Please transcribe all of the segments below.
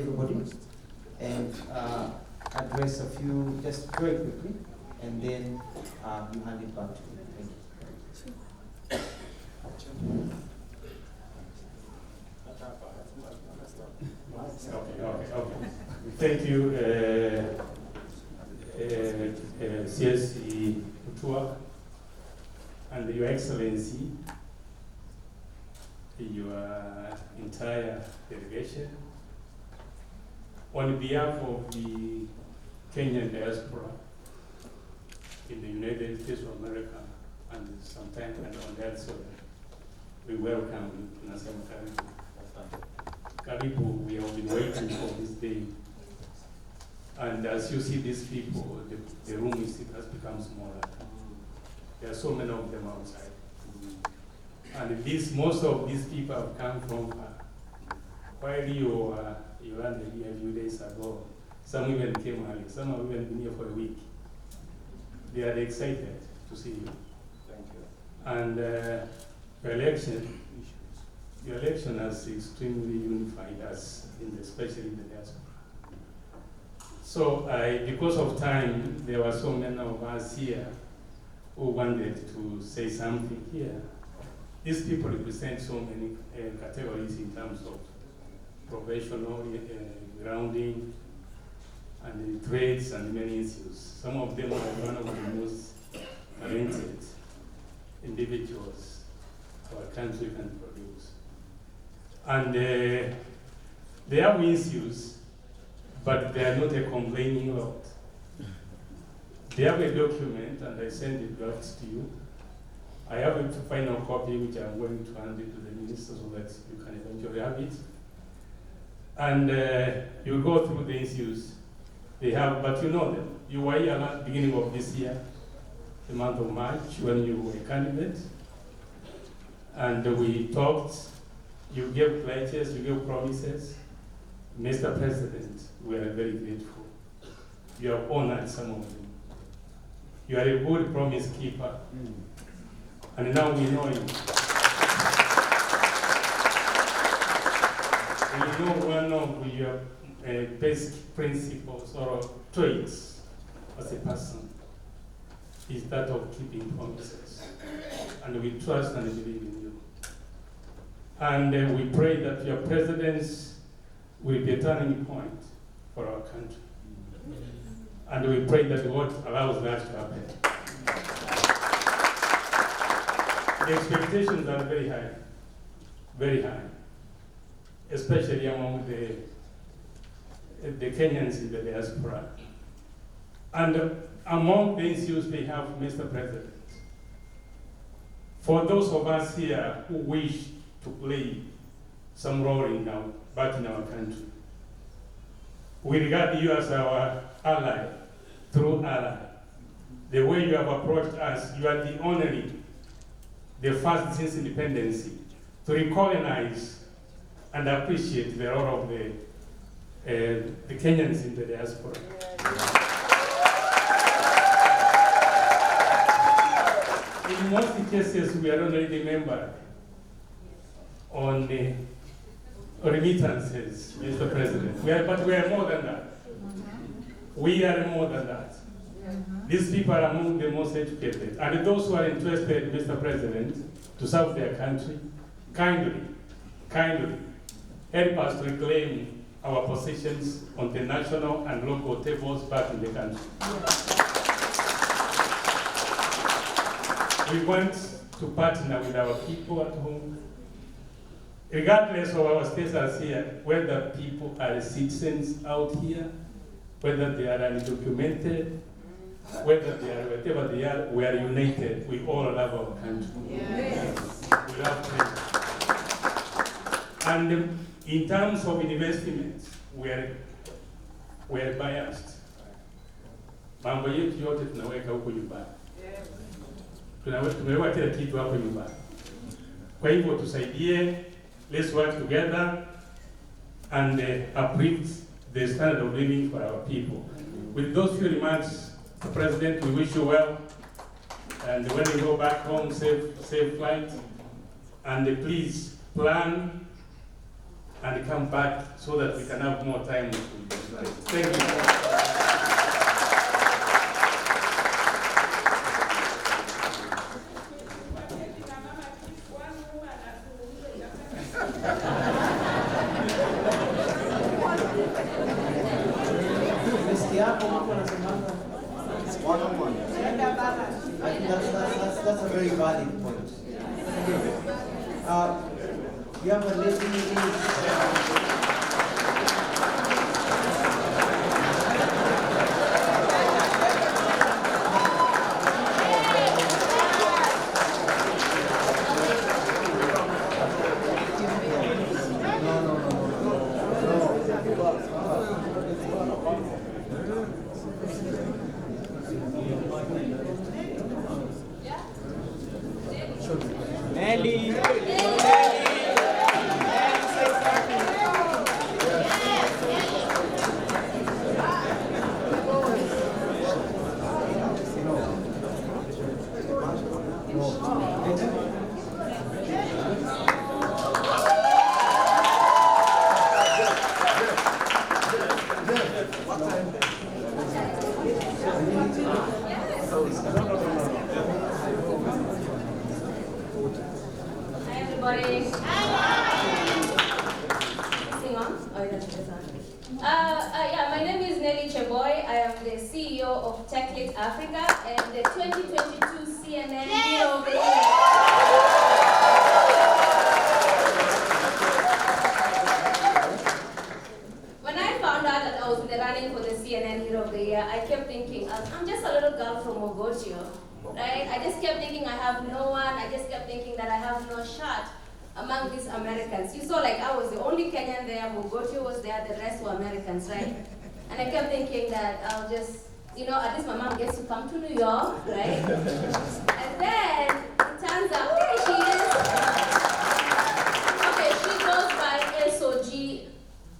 everybody and address a few, just very quickly, and then you hand it back to me. Thank you. Okay. Thank you, CSE Mutua, and Your Excellency, your entire delegation. On behalf of the Kenyan diaspora in the United States of America and sometimes and on that soil, we welcome you, Nasema Karibu. Karibu, we have been waiting for this day. And as you see these people, the room has become smaller. There are so many of them outside. And most of these people have come from while you landed here a few days ago. Some even came early, some have even been here for a week. They are excited to see you. Thank you. And your election has extremely unified us, especially in the diaspora. So because of time, there were so many of us here who wanted to say something here. These people represent so many categories in terms of professional grounding and trades and many issues. Some of them are one of the most talented individuals our country can produce. And they have issues, but they are not a complaining lot. They have a document, and I send the drafts to you. I have a final copy, which I'm going to hand it to the minister so that you can eventually have it. And you go through the issues they have, but you know them. You were here at the beginning of this year, the month of March, when you were a candidate. And we talked, you gave pledges, you gave promises. Mr. President, we are very grateful. You have honored some of them. You are a good promise keeper. And now we know you. We know one of your basic principles or traits as a person is that of keeping promises. And we trust and believe in you. And we pray that your presence will be a turning point for our country. And we pray that God allows that to happen. The expectations are very high, especially among the Kenyans in the diaspora. And among the issues they have, Mr. President, for those of us here who wish to play some role back in our country, we regard you as our ally, true ally. The way you have approached us, you are the first since independence to recognize and appreciate the role of the Kenyans in the diaspora. In most cases, we are only remembered on the remittances, Mr. President. But we are more than that. We are more than that. These people are among the most educated. And those who are interested, Mr. President, to serve their country, kindly help us to reclaim our positions on the national and local tables back in the country. We want to partner with our people at home, regardless of our status here, whether people are citizens out here, whether they are undocumented, whether they are whatever they are, we are united. We all love our country. Yes. We love country. And in terms of investments, we are biased. Mambo yetu yote tunaweka huko nyumbani. Tumeweka kila kitu hapo nyumbani. Kwa hivyo tusaidie, let's work together and uplift the standard of living for our people. With those few remarks, President, we wish you well, and when you go back home, safe flight, and please plan and come back so that we can have more time to discuss. Thank you. I think that's a very valid point. You have a lady. Nelly. Everybody. Sing on? Oh, that's the song. Yeah, my name is Nelly Cheboy. I am the CEO of TechLit Africa and the 2022 CNN Hero of the Year. When I found out that I was running for the CNN Hero of the Year, I kept thinking, I'm just a little girl from Mogotio. Right? I just kept thinking I have no one. I just kept thinking that I have no shot among these Americans. You saw like I was the only Kenyan there, Mogotio was there, the rest were Americans, right? And I kept thinking that I'll just, at least my mom gets to come to New York, right? And then it turns out, there she is. Okay, she goes by SOG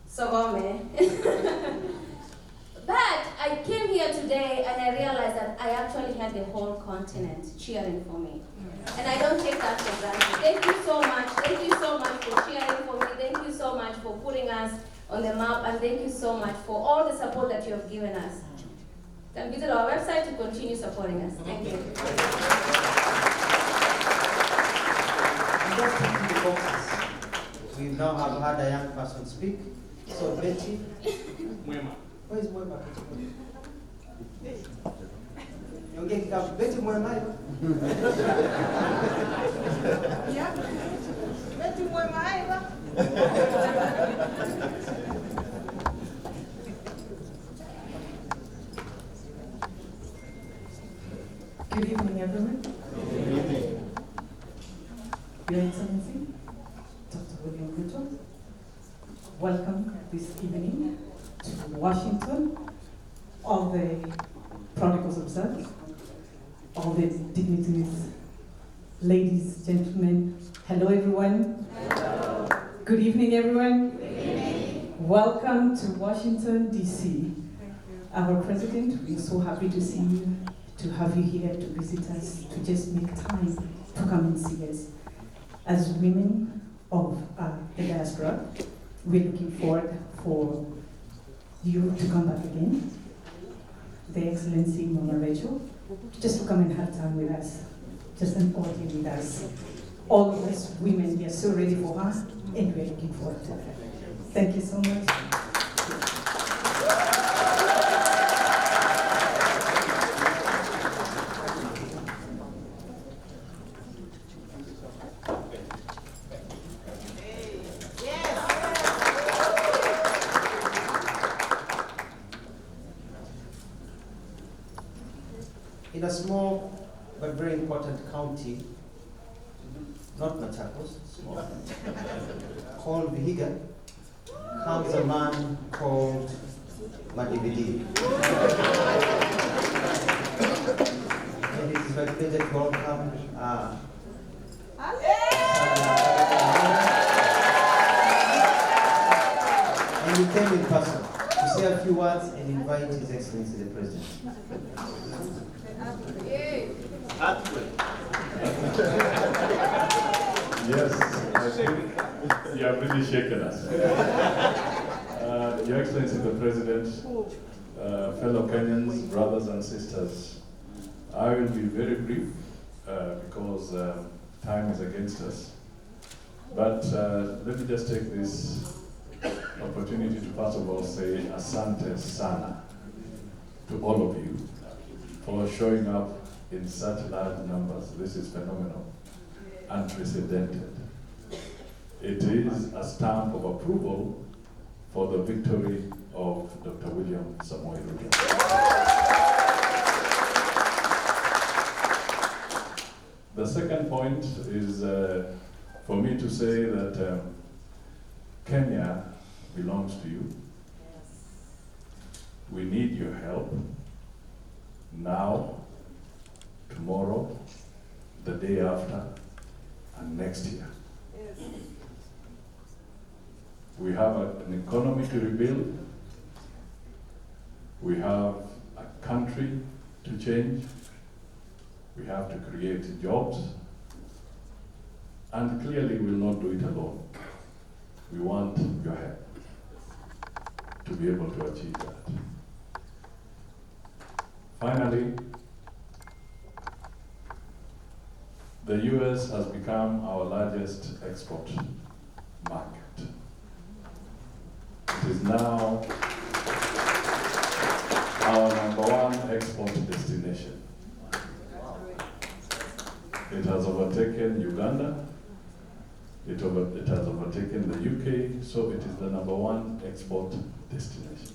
Sogome. But I came here today and I realized that I actually had the whole continent cheering for me. And I don't take that for granted. Thank you so much. Thank you so much for cheering for me. Thank you so much for putting us on the map. And thank you so much for all the support that you have given us. You can visit our website to continue supporting us. Thank you. We now have had a young person speak. So Betty. Mwema. Where is Mwema? Yongea kikapu. Betty Mwema. Yeah. Betty Mwema. Good evening, everyone. Good evening. Your Excellency, Dr. William Ruto, welcome this evening to Washington. All the protocols observed, all the dignitaries, ladies, gentlemen, hello everyone. Hello. Good evening, everyone. Good evening. Welcome to Washington, D.C. Our President, we're so happy to see you, to have you here to visit us, to just make time to come and see us. As women of the diaspora, we're looking forward for you to come back again. The Excellency Mama Rachel, just to come and have time with us, just an audio with us. All of us women, we are so ready for her, and we're looking forward to her. Thank you so much. In a small but very important county, not Machakos, small, called Vihiga, comes a man called Madibidi. And it is my pleasure to welcome and he came in person to say a few words and invite His Excellency the President. Yes, I think you have really shaken us. Your Excellency the President, fellow Kenyans, brothers and sisters, I will be very brief because time is against us. But let me just take this opportunity to first of all say asante sana to all of you for showing up in such large numbers. This is phenomenal, unprecedented. It is a stamp of approval for the victory of Dr. William Samoei Ruto. The second point is for me to say that Kenya belongs to you. We need your help now, tomorrow, the day after, and next year. We have an economy to rebuild. We have a country to change. We have to create jobs. And clearly we'll not do it alone. We want your help to be able to achieve that. Finally, the US has become our largest export market. It is now our #1 export destination. It has overtaken Uganda, it has overtaken the UK, so it is the #1 export destination.